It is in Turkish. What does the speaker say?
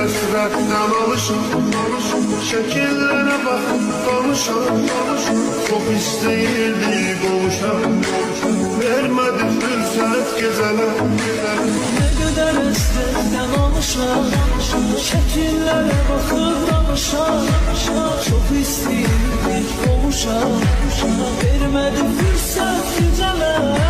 Hasretten şekillere bak konuşan. Çok isteyirdi kavuşan, vermedi fırsat geceler. Ne kadar hasretten oluşan, şekillere bakıp danışan. Çok isteyirdi kavuşan, vermedi fırsat geceler.